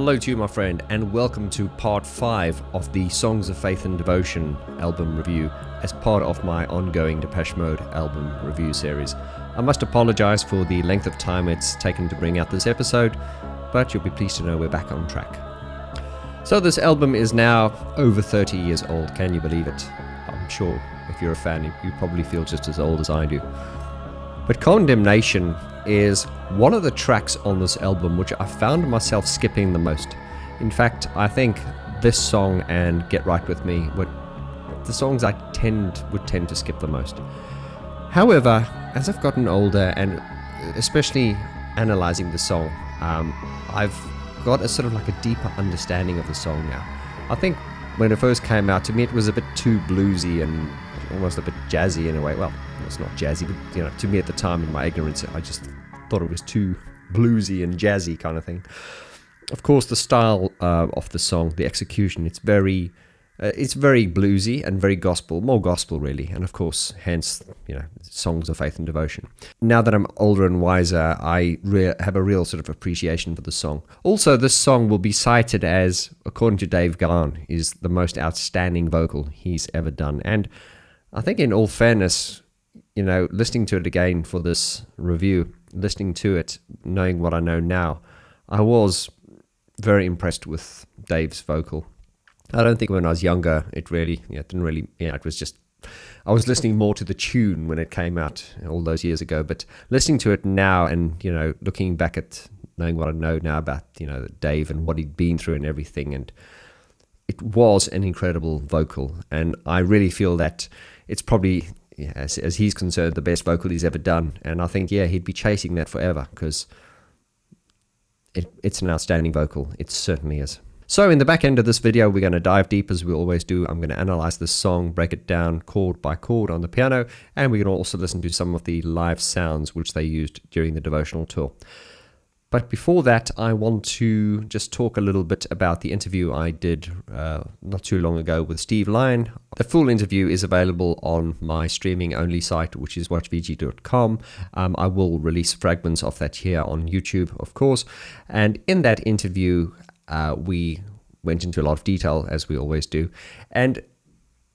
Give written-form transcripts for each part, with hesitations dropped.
Hello to you, my friend, and welcome to part 5 of the Songs of Faith and Devotion album review as part of my ongoing Depeche Mode album review series. I must apologize for the length of time it's taken to bring out this episode, but you'll be pleased to know we're back on track. So this album is now over 30 years old, can you believe it? I'm sure if you're a fan, you probably feel just as old as I do. But Condemnation is one of the tracks on this album which I found myself skipping the most. In fact, I think this song and Get Right With Me were the songs I would tend to skip the most. However, as I've gotten older and especially analysing the song, I've got a sort of like a deeper understanding of the song now. I think when it first came out, to me it was a bit too bluesy and almost a bit jazzy in a way. Well, it's not jazzy, but to me at the time in my ignorance, I just thought it was too bluesy and jazzy kind of thing. Of course, the style of the song, the execution, it's very bluesy and very gospel, more gospel really, and of course, hence, songs of faith and devotion. Now that I'm older and wiser, I have a real sort of appreciation for the song. Also, this song will be cited as, according to Dave Vaughn, is the most outstanding vocal he's ever done. And I think in all fairness, listening to it again for this review, listening to it, knowing what I know now, I was very impressed with Dave's vocal. I don't think when I was younger, it was just, I was listening more to the tune when it came out all those years ago, but listening to it now and, looking back at knowing what I know now about, Dave and what he'd been through and everything, and it was an incredible vocal, and I really feel that it's probably, as he's concerned, the best vocal he's ever done, and I think, he'd be chasing that forever, because it's an outstanding vocal. It certainly is. So in the back end of this video, we're going to dive deep as we always do. I'm going to analyze this song, break it down chord by chord on the piano, and we're going to also listen to some of the live sounds which they used during the devotional tour. But before that, I want to just talk a little bit about the interview I did not too long ago with Steve Lyon. The full interview is available on my streaming-only site, which is watchvg.com. I will release fragments of that here on YouTube, of course. And in that interview, we went into a lot of detail, as we always do. And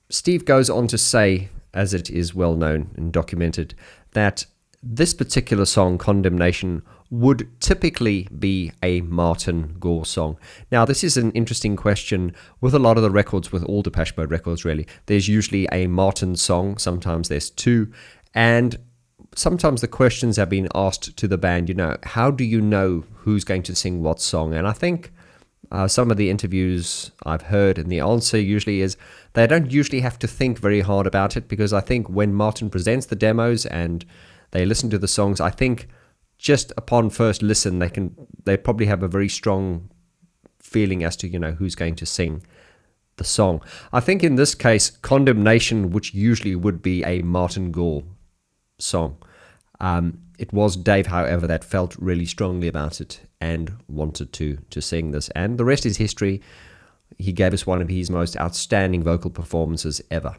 Steve goes on to say, as it is well known and documented, that this particular song, Condemnation, would typically be a Martin Gore song. Now, this is an interesting question with a lot of the records, with all Depeche Mode records really. There's usually a Martin song, sometimes there's two, and sometimes the questions have been asked to the band, how do you know who's going to sing what song? And I think some of the interviews I've heard, and the answer usually is they don't usually have to think very hard about it, because I think when Martin presents the demos and they listen to the songs, I think just upon first listen, they probably have a very strong feeling as to, who's going to sing the song. I think in this case, Condemnation, which usually would be a Martin Gore song, it was Dave, however, that felt really strongly about it and wanted to sing this. And the rest is history. He gave us one of his most outstanding vocal performances ever.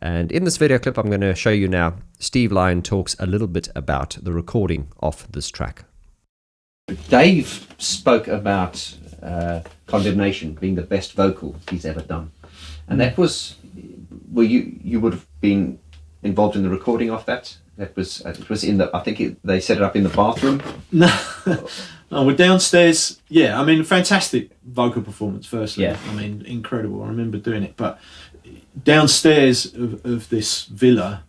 And in this video clip, I'm going to show you now, Steve Lyon talks a little bit about the recording of this track. Dave spoke about Condemnation being the best vocal he's ever done. And that was, you would have been involved in the recording of that? It was in the, I think they set it up in the bathroom. No, we're downstairs. Yeah, fantastic vocal performance, firstly. Yeah. Incredible. I remember doing it. But downstairs of this villa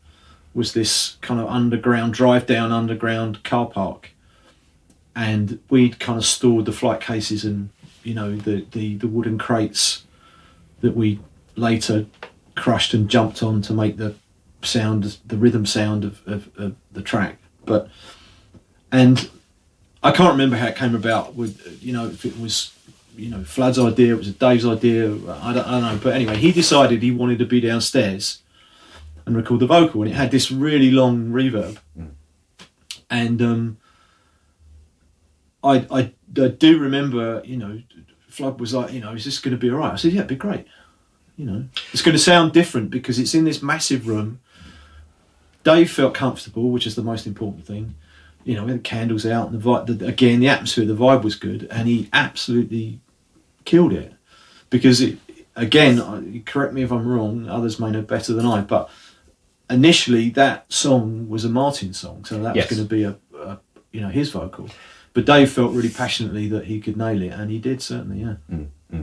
was this kind of underground car park. And we'd kind of stored the flight cases and, the wooden crates that we later crushed and jumped on to make the rhythm sound of the track. And I can't remember how it came about, with if it was Flood's idea, it was Dave's idea, I don't know, but anyway, he decided he wanted to be downstairs and record the vocal, and it had this really long reverb. And I do remember, Flood was like, is this going to be all right? I said, yeah, it'd be great. It's going to sound different because it's in this massive room. Dave felt comfortable, which is the most important thing. you know, with the candles out, and the atmosphere, the vibe was good, and he absolutely killed it. Because correct me if I'm wrong, others may know better than I, but initially that song was a Martin song, so that was going to be a his vocal. But Dave felt really passionately that he could nail it, and he did, certainly, yeah. Mm-hmm.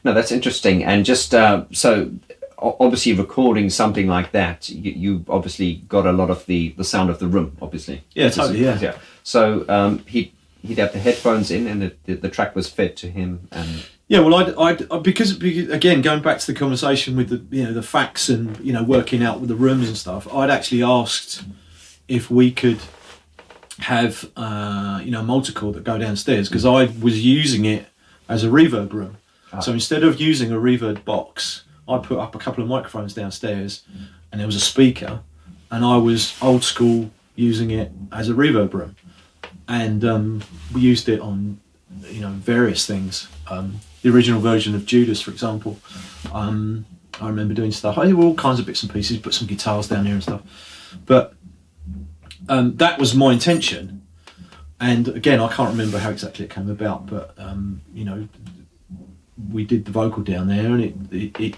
No, that's interesting. And just so obviously recording something like that, you obviously got a lot of the sound of the room, obviously. Yeah, totally, yeah. So he'd have the headphones in, and the track was fed to him. And yeah, well, I because again, going back to the conversation with the facts and working out with the rooms and stuff, I'd actually asked if we could have a multi-chord that go downstairs, because I was using it as a reverb room. So instead of using a reverb box, I put up a couple of microphones downstairs, and there was a speaker, and I was old school using it as a reverb room, and we used it on various things. The original version of Judas, for example, I remember doing stuff. I did all kinds of bits and pieces, put some guitars down here and stuff, but that was my intention. And again, I can't remember how exactly it came about, but we did the vocal down there, and it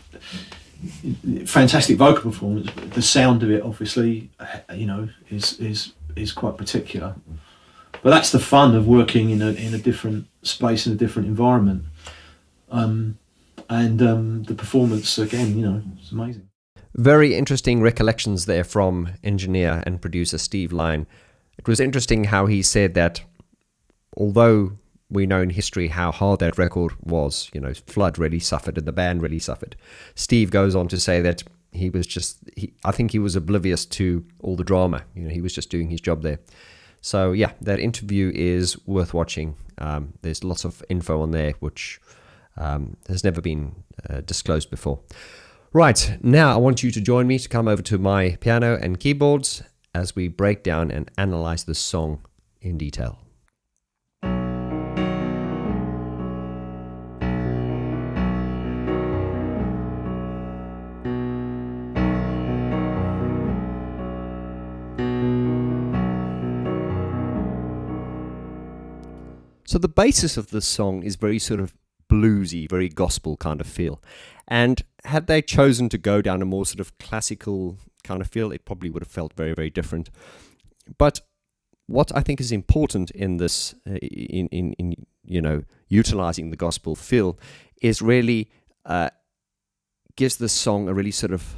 fantastic vocal performance. The sound of it, obviously, is quite particular. But that's the fun of working in a different space, in a different environment. The performance, again, it's amazing. Very interesting recollections there from engineer and producer Steve Lyon. It was interesting how he said that although we know in history how hard that record was, Flood really suffered and the band really suffered, Steve goes on to say that I think he was oblivious to all the drama. He was just doing his job there. So yeah, that interview is worth watching. There's lots of info on there which has never been disclosed before. Right, now I want you to join me to come over to my piano and keyboards as we break down and analyze this song in detail. So the basis of this song is very sort of bluesy, very gospel kind of feel. And had they chosen to go down a more sort of classical kind of feel, it probably would have felt very, very different. But what I think is important in this, in utilizing the gospel feel, is really gives this song a really sort of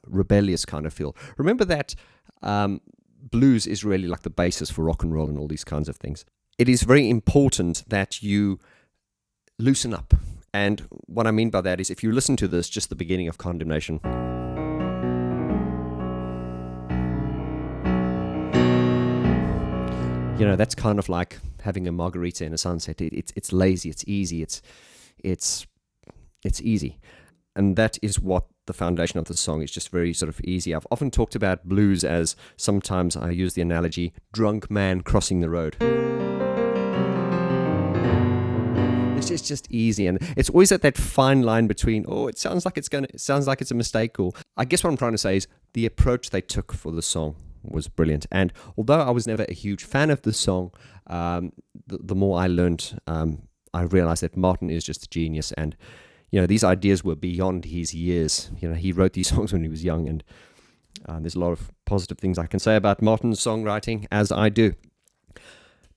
rebellious kind of feel. Remember that blues is really like the basis for rock and roll and all these kinds of things. It is very important that you loosen up. And what I mean by that is, if you listen to this, just the beginning of Condemnation, that's kind of like having a margarita in a sunset. It's lazy, it's easy, it's easy. And that is what the foundation of the song is, just very sort of easy. I've often talked about blues as, sometimes I use the analogy, drunk man crossing the road. It's just easy, and it's always at that fine line between, it sounds like it's a mistake, or I guess what I'm trying to say is the approach they took for the song was brilliant. And although I was never a huge fan of the song, the more I learned, I realized that Martin is just a genius, and these ideas were beyond his years. He wrote these songs when he was young, and there's a lot of positive things I can say about Martin's songwriting, as I do.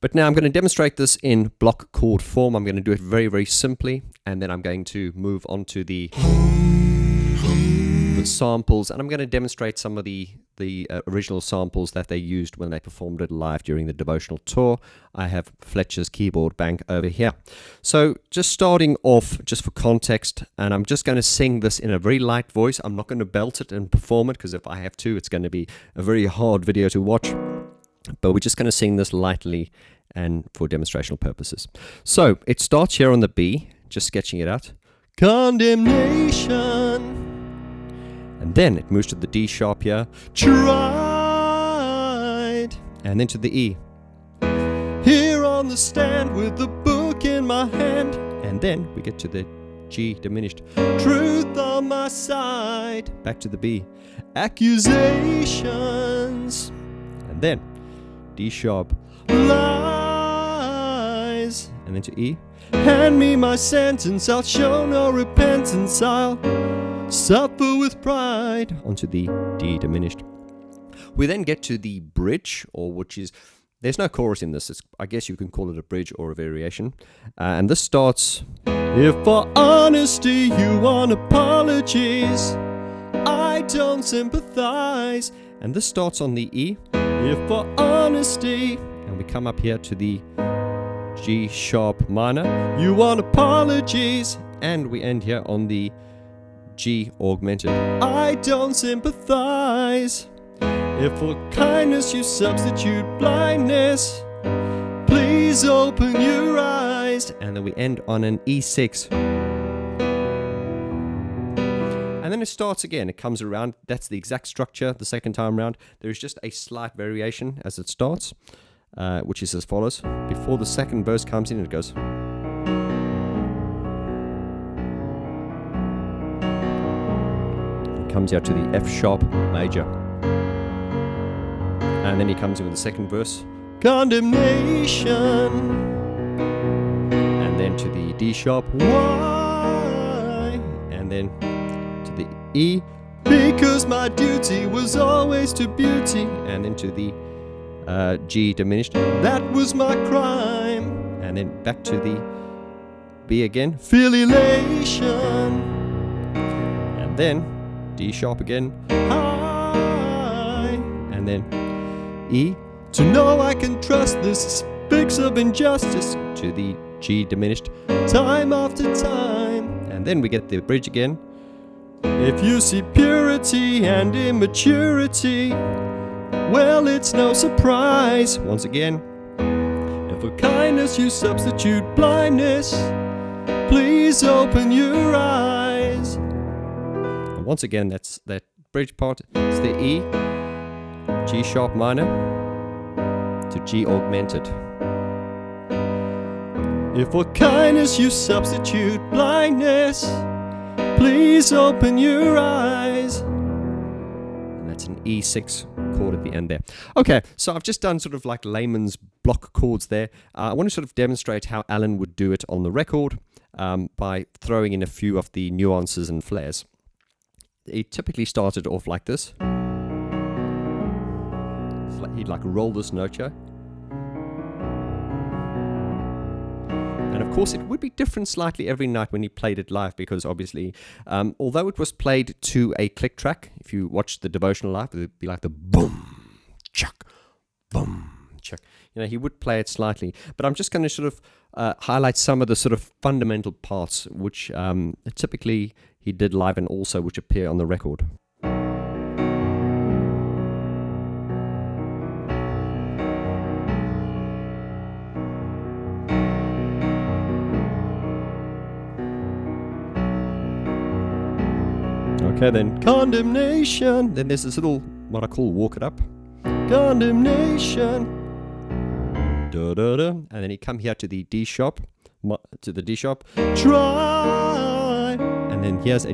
But now I'm going to demonstrate this in block chord form. I'm going to do it very, very simply, and then I'm going to move on to the samples, and I'm going to demonstrate some of the original samples that they used when they performed it live during the devotional tour. I have Fletcher's keyboard bank over here. So just starting off, just for context, and I'm just going to sing this in a very light voice. I'm not going to belt it and perform it, because if I have to, it's going to be a very hard video to watch. But we're just going to sing this lightly and for demonstrational purposes. So it starts here on the B, just sketching it out. Condemnation. And then it moves to the D sharp here. Tried. And then to the E. Here on the stand with the book in my hand. And then we get to the G diminished. Truth on my side. Back to the B. Accusations. And then D sharp, lies, and then to E. Hand me my sentence, I'll show no repentance, I'll suffer with pride, onto the D diminished. We then get to the bridge, or which is, there's no chorus in this, I guess you can call it a bridge or a variation, and this starts, if for honesty you want apologies, I don't sympathize, and this starts on the E, if for honesty, and we come up here to the G sharp minor, you want apologies, and we end here on the G augmented, I don't sympathize. If for kindness you substitute blindness, please open your eyes, and then we end on an E6. And then it starts again, it comes around, that's the exact structure the second time around. There's just a slight variation as it starts, which is as follows. Before the second verse comes in, it goes. It comes out to the F sharp major. And then he comes in with the second verse. Condemnation. And then to the D sharp. Why? And then to the E. Because my duty was always to beauty. And then to the G diminished, that was my crime, and then back to the B again, feel elation, and then D sharp again, high, and then E, to know I can trust this speaks of injustice, to the G diminished, time after time, and then we get the bridge again, if you see purity and immaturity, well, it's no surprise, once again, if for kindness you substitute blindness, please open your eyes. And once again, that's that bridge part, it's the E, G sharp minor, to G augmented. If for kindness you substitute blindness, please open your eyes. And that's an E6 chord at the end there. Okay, so I've just done sort of like layman's block chords there. I want to sort of demonstrate how Alan would do it on the record by throwing in a few of the nuances and flares. He typically started off like this. He'd like roll this note here. And of course, it would be different slightly every night when he played it live, because obviously, although it was played to a click track, if you watch the devotional live, it would be like the boom, chuck, boom, chuck. You know, he would play it slightly. But I'm just going to sort of highlight some of the sort of fundamental parts, which typically he did live and also which appear on the record. Okay, then condemnation. Then there's this little, what I call walk it up. Condemnation. Da da da. And then you come here to the D sharp. Try. And then here's a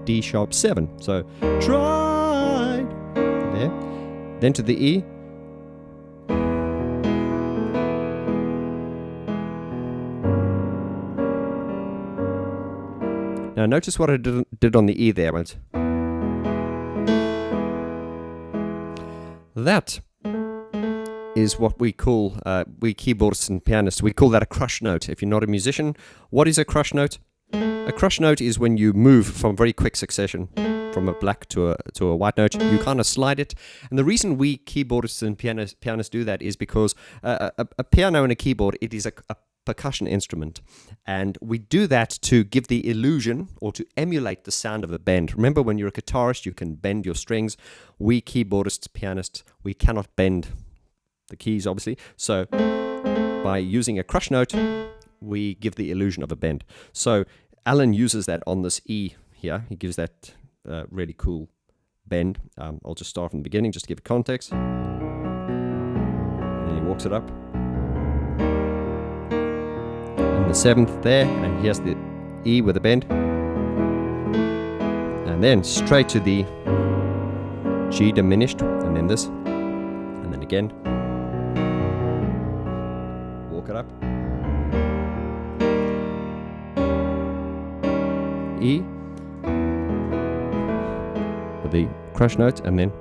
D sharp 7. So tried. There. Then to the E. Now notice what I did on the E there. That is what we call, we keyboardists and pianists, we call that a crush note. If you're not a musician, what is a crush note? A crush note is when you move from very quick succession, from a black to a white note. You kind of slide it. And the reason we keyboardists and pianists do that is because a piano and a keyboard, it is a percussion instrument, and we do that to give the illusion or to emulate the sound of a bend. Remember, when you're a guitarist, you can bend your strings. We keyboardists, pianists, we cannot bend the keys, obviously. So by using a crush note, we give the illusion of a bend. So Alan uses that on this E here. He gives that really cool bend. I'll just start from the beginning just to give it context. And then he walks it up. The 7th there, and here's the E with a bend, and then straight to the G diminished, and then this, and then again, look it up. E with the crush notes, and then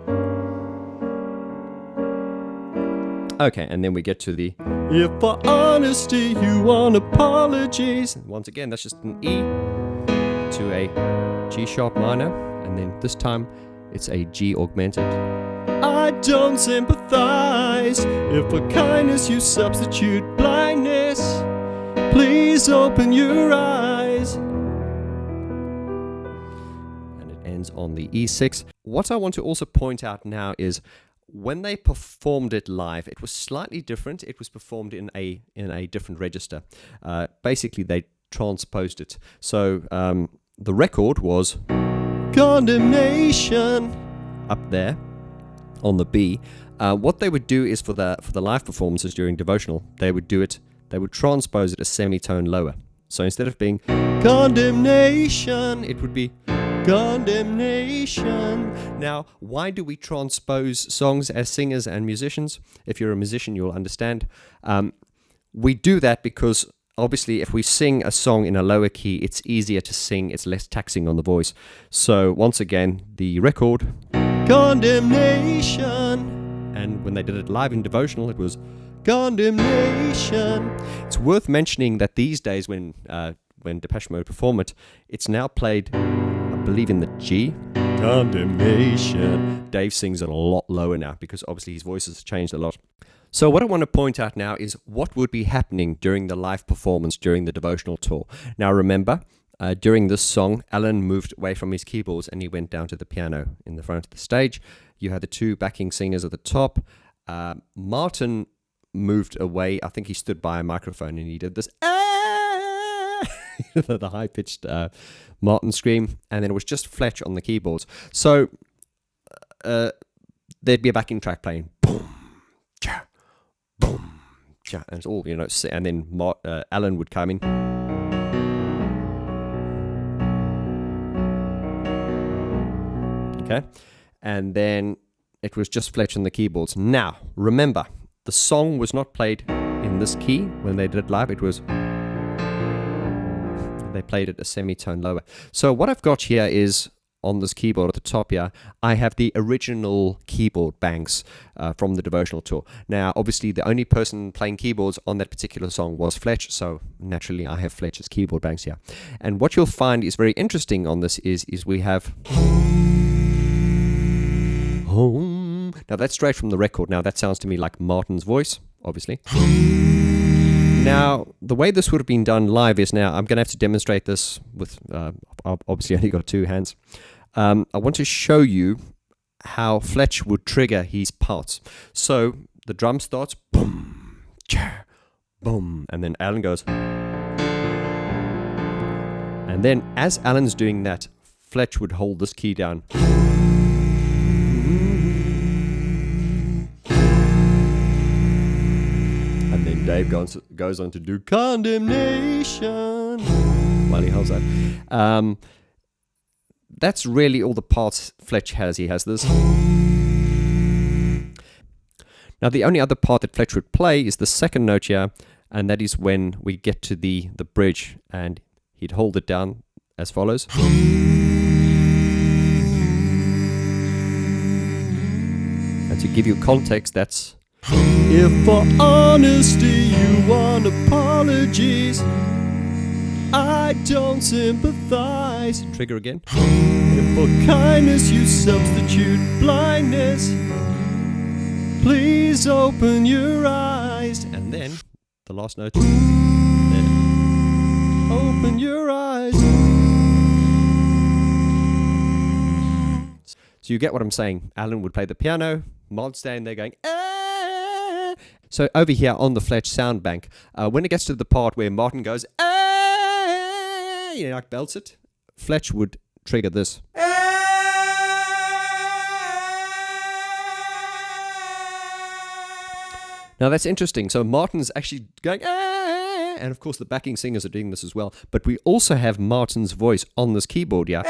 okay, and then we get to the if for honesty you want apologies. Once again, that's just an E to a G sharp minor, and then this time it's a G augmented. I don't sympathize if for kindness you substitute blindness. Please open your eyes. And it ends on the E6. What I want to also point out now is when they performed it live, it was slightly different. It was performed in a different register. Basically, they transposed it. So the record was Condemnation up there on the B. What they would do is for the live performances during devotional, they would transpose it a semitone lower. So instead of being condemnation, it would be condemnation. Now, why do we transpose songs as singers and musicians? If you're a musician, you'll understand. We do that because obviously if we sing a song in a lower key, it's easier to sing, it's less taxing on the voice. So once again, the record, condemnation. And when they did it live in devotional, it was condemnation. It's worth mentioning that these days when Depeche Mode perform it, it's now played, I believe, in the G. Condemnation. Dave sings it a lot lower now because obviously his voice has changed a lot. So what I want to point out now is what would be happening during the live performance during the devotional tour. Now remember, during this song, Alan moved away from his keyboards and he went down to the piano in the front of the stage. You had the two backing singers at the top. Martin moved away. I think he stood by a microphone and he did this the high-pitched Martin scream, and then it was just Fletch on the keyboards. So there'd be a backing track playing boom, cha, boom, cha, and it's all, and then Alan would come in. Okay, and then it was just Fletch on the keyboards. Now, remember, the song was not played in this key when they did it live. They played it a semitone lower. So what I've got here is, on this keyboard at the top here, I have the original keyboard banks from the devotional tour. Now, obviously, the only person playing keyboards on that particular song was Fletch, so naturally I have Fletch's keyboard banks here. And what you'll find is very interesting on this is we have home. Now, that's straight from the record. Now, that sounds to me like Martin's voice, obviously. Now, the way this would have been done live is now, I'm going to have to demonstrate this with, obviously only got two hands. I want to show you how Fletch would trigger his parts. So, the drum starts, boom, cha, boom, and then Alan goes. And then, as Alan's doing that, Fletch would hold this key down. Dave goes on to do condemnation while he holds that. That's really all the parts Fletch has. He has this. Now, the only other part that Fletch would play is the second note here, and that is when we get to the bridge, and he'd hold it down as follows. And to give you context, that's if for honesty you want apologies, I don't sympathize. Trigger again. If for kindness you substitute blindness, please open your eyes. And then the last note. There. Open your eyes. So you get what I'm saying. Alan would play the piano, Martin's standing there going, So over here on the Fletch sound bank, when it gets to the part where Martin goes, like belts it, Fletch would trigger this. Now that's interesting. So Martin's actually going, and of course the backing singers are doing this as well. But we also have Martin's voice on this keyboard here.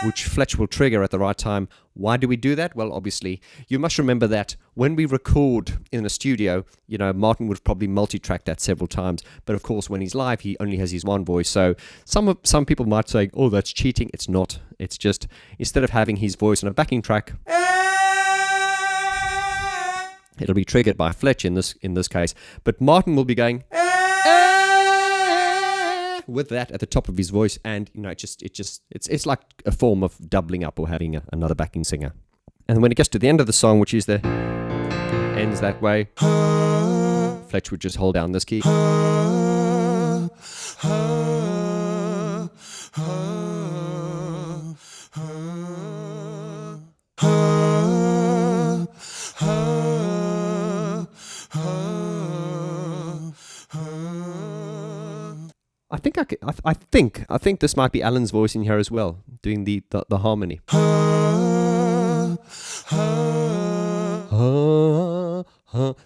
which Fletch will trigger at the right time. Why do we do that? Well, obviously, you must remember that when we record in a studio, Martin would probably multi-track that several times. But of course, when he's live, he only has his one voice. So some people might say, oh, that's cheating. It's not. It's just, instead of having his voice on a backing track, it'll be triggered by Fletch in this case. But Martin will be going with that at the top of his voice, and it's like a form of doubling up or having another backing singer. And when it gets to the end of the song, which is ends that way, Fletch would just hold down this key. I think this might be Alan's voice in here as well, doing the harmony.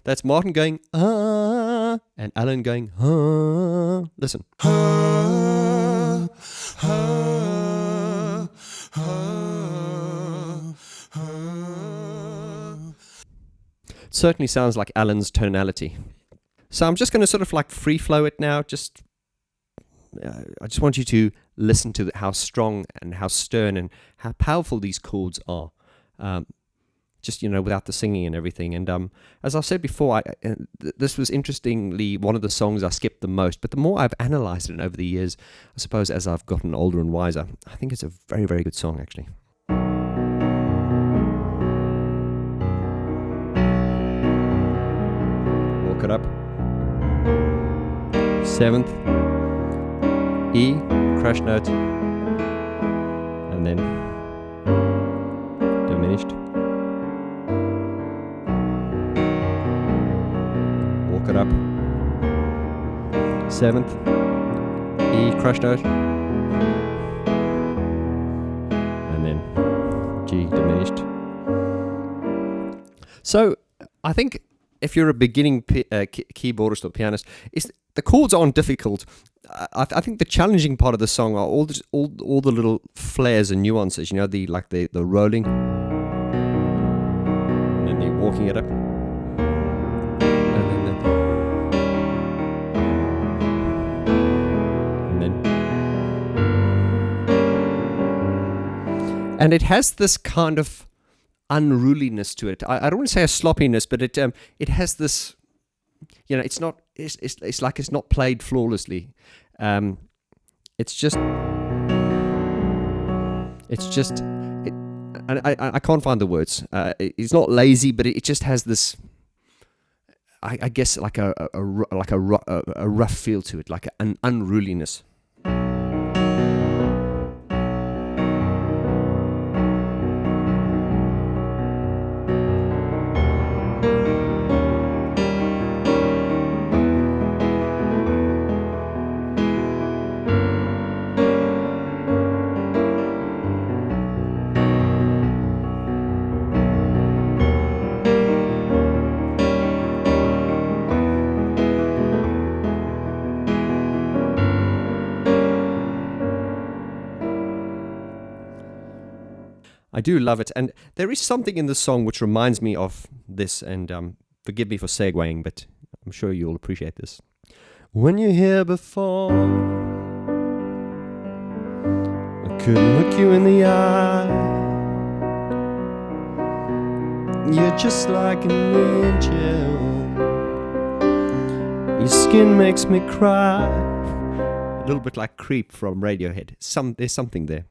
That's Martin going and Alan going Listen. It certainly sounds like Alan's tonality. So I'm just going to sort of like free flow it now. I just want you to listen to how strong and how stern and how powerful these chords are. Without the singing and everything. And as I've said before, this was interestingly one of the songs I skipped the most. But the more I've analysed it over the years, I suppose as I've gotten older and wiser, I think it's a very, very good song, actually. Walk it up. 7th, E, crash note, and then diminished. Walk it up. 7th, E, crash note, and then G, diminished. So I think if you're a beginning keyboardist or pianist, the chords aren't difficult. I think the challenging part of the song are all the little flares and nuances. The rolling, and then the walking it up, and it has this kind of unruliness to it. I don't want to say a sloppiness, but it has this. It's not. It's like it's not played flawlessly. It's just. I can't find the words. It's not lazy, but it just has this. I guess like a rough feel to it, like an unruliness. I do love it, and there is something in the song which reminds me of this, and forgive me for segueing, but I'm sure you'll appreciate this. When you're here before, I couldn't look you in the eye. You're just like an angel. Your skin makes me cry. A little bit like Creep from Radiohead. There's something there.